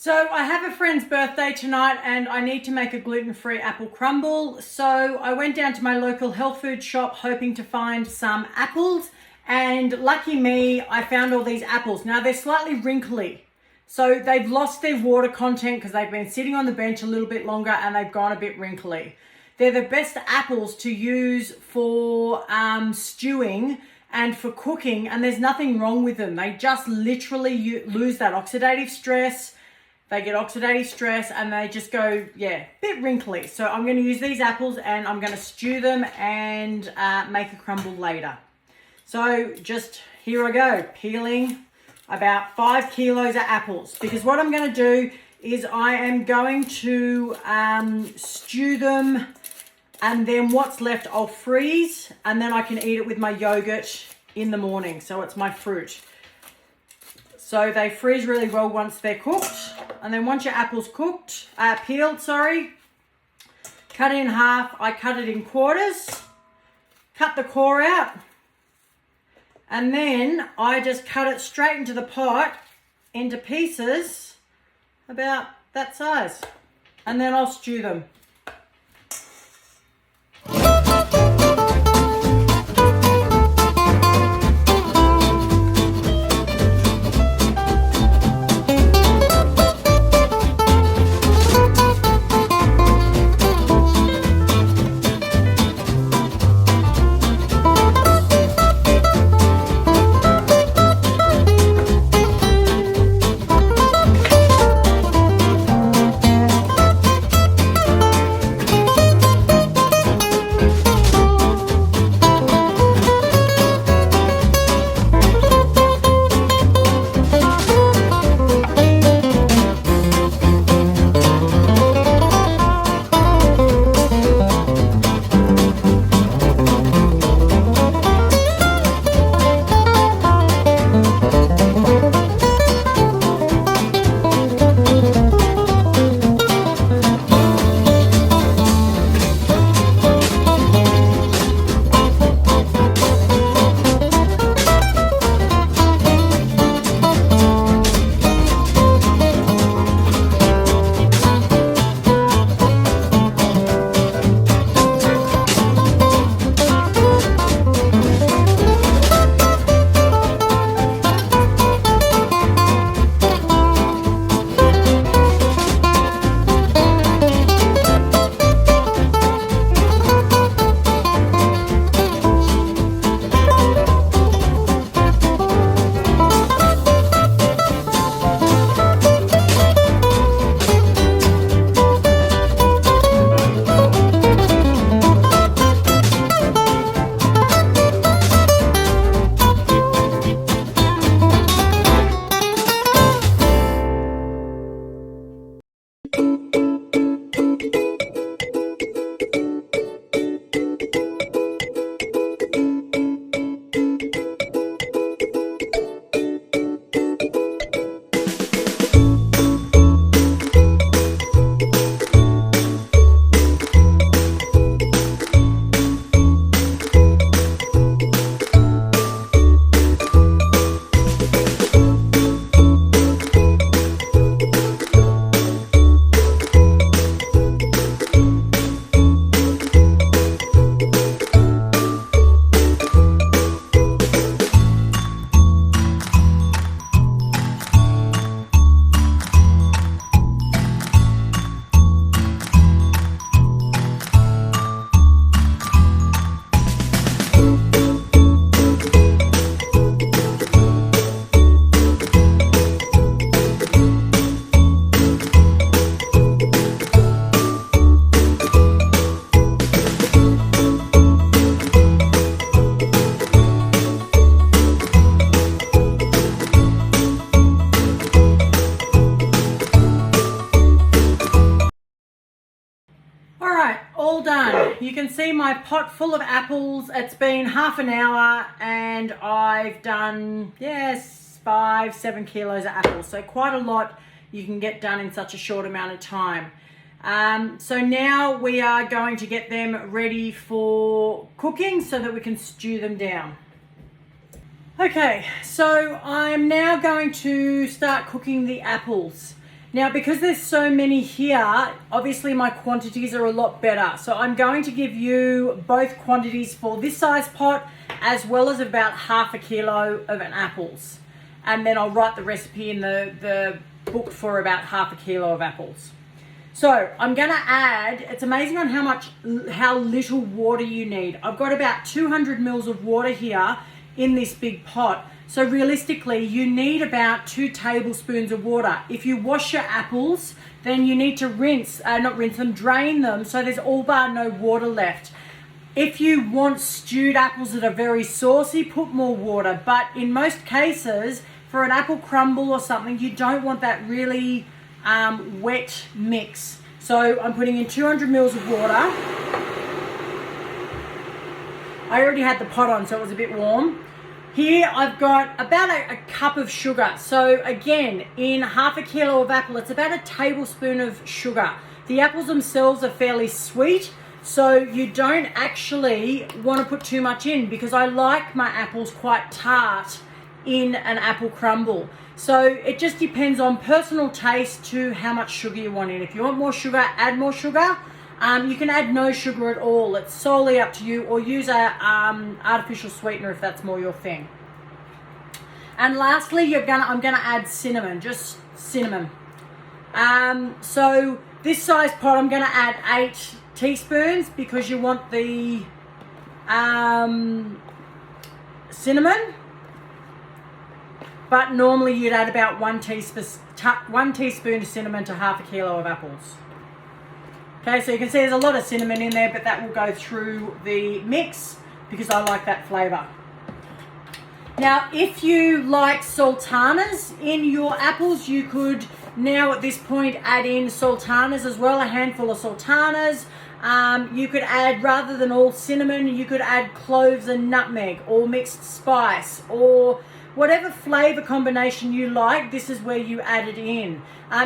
So I have a friend's birthday tonight and I need to make a gluten-free apple crumble. So I went down to my local health food shop hoping to find some apples, and lucky me, I found all these apples. Now they're slightly wrinkly. So they've lost their water content because they've been sitting on the bench a little bit longer and they've gone a bit wrinkly. They're the best apples to use for stewing and for cooking, and there's nothing wrong with them. They just literally lose that oxidative stress. They get oxidative stress and they just go, a bit wrinkly. So I'm going to use these apples and I'm going to stew them and make a crumble later. So just here I go, peeling about 5 kilos of apples, because what I'm going to do is I am going to stew them, and then what's left I'll freeze, and then I can eat it with my yogurt in the morning. So it's my fruit. So they freeze really well once they're cooked. And then once your apple's peeled, cut it in half. I cut it in quarters, cut the core out, and then I just cut it straight into the pot into pieces about that size. And then I'll stew them. All done. You can see my pot full of apples. It's been half an hour and I've done, 5-7 kilos of apples. So quite a lot you can get done in such a short amount of time. So now we are going to get them ready for cooking so that we can stew them down. Okay, so I'm now going to start cooking the apples. Now, because there's so many here, obviously my quantities are a lot better. So I'm going to give you both quantities for this size pot as well as about half a kilo of apples. And then I'll write the recipe in the book for about half a kilo of apples. So I'm going to add, it's amazing on how little water you need. I've got about 200 mils of water here in this big pot. So realistically, you need about 2 tablespoons of water. If you wash your apples, then you need to drain them so there's all but no water left. If you want stewed apples that are very saucy, put more water. But in most cases, for an apple crumble or something, you don't want that really wet mix. So I'm putting in 200 mils of water. I already had the pot on, so it was a bit warm. Here I've got about a cup of sugar. So again, in half a kilo of apple, it's about a tablespoon of sugar. The apples themselves are fairly sweet, so you don't actually want to put too much in because I like my apples quite tart in an apple crumble. So it just depends on personal taste to how much sugar you want in. If you want more sugar, add more sugar. You can add no sugar at all. It's solely up to you, or use a artificial sweetener if that's more your thing. And lastly, I'm gonna add cinnamon, just cinnamon. So this size pot, I'm gonna add 8 teaspoons because you want the cinnamon. But normally you'd add about 1 teaspoon of cinnamon to half a kilo of apples. Okay, so you can see there's a lot of cinnamon in there, but that will go through the mix because I like that flavor. Now, if you like sultanas in your apples, you could now at this point add in sultanas as well, a handful of sultanas. You could add, rather than all cinnamon, you could add cloves and nutmeg or mixed spice or whatever flavor combination you like. This is where you add it in.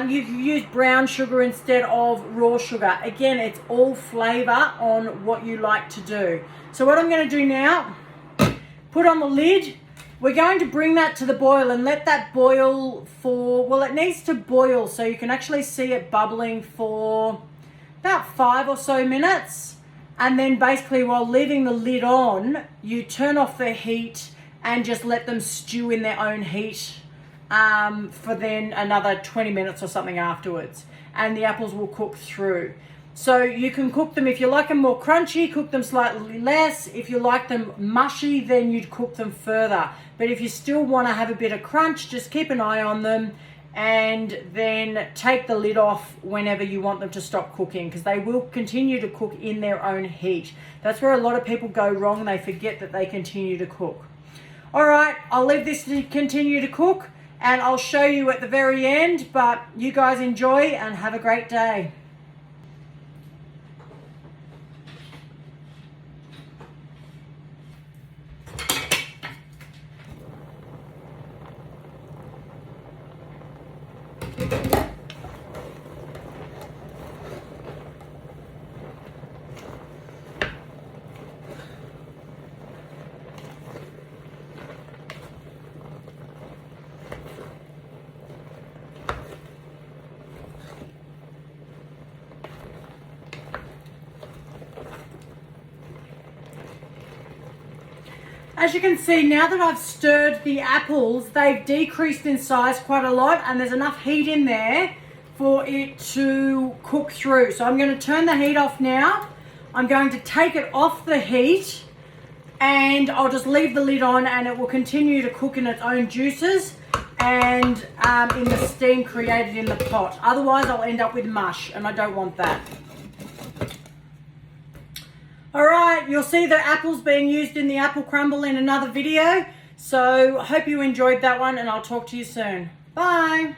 You can use brown sugar instead of raw sugar. Again, it's all flavor on what you like to do. So what I'm going to do now, put on the lid. We're going to bring that to the boil and let that boil for, well, it needs to boil so you can actually see it bubbling for about 5 or so minutes. And then basically while leaving the lid on, you turn off the heat and just let them stew in their own heat for then another 20 minutes or something afterwards. And the apples will cook through. So you can cook them, if you like them more crunchy, cook them slightly less. If you like them mushy, then you'd cook them further. But if you still want to have a bit of crunch, just keep an eye on them and then take the lid off whenever you want them to stop cooking, because they will continue to cook in their own heat. That's where a lot of people go wrong. They forget that they continue to cook. All right, I'll leave this to continue to cook and I'll show you at the very end, but you guys enjoy and have a great day. As you can see, now that I've stirred the apples, they've decreased in size quite a lot and there's enough heat in there for it to cook through. So I'm going to turn the heat off now. I'm going to take it off the heat and I'll just leave the lid on and it will continue to cook in its own juices and in the steam created in the pot. Otherwise, I'll end up with mush and I don't want that. All right, you'll see the apples being used in the apple crumble in another video. So I hope you enjoyed that one and I'll talk to you soon. Bye.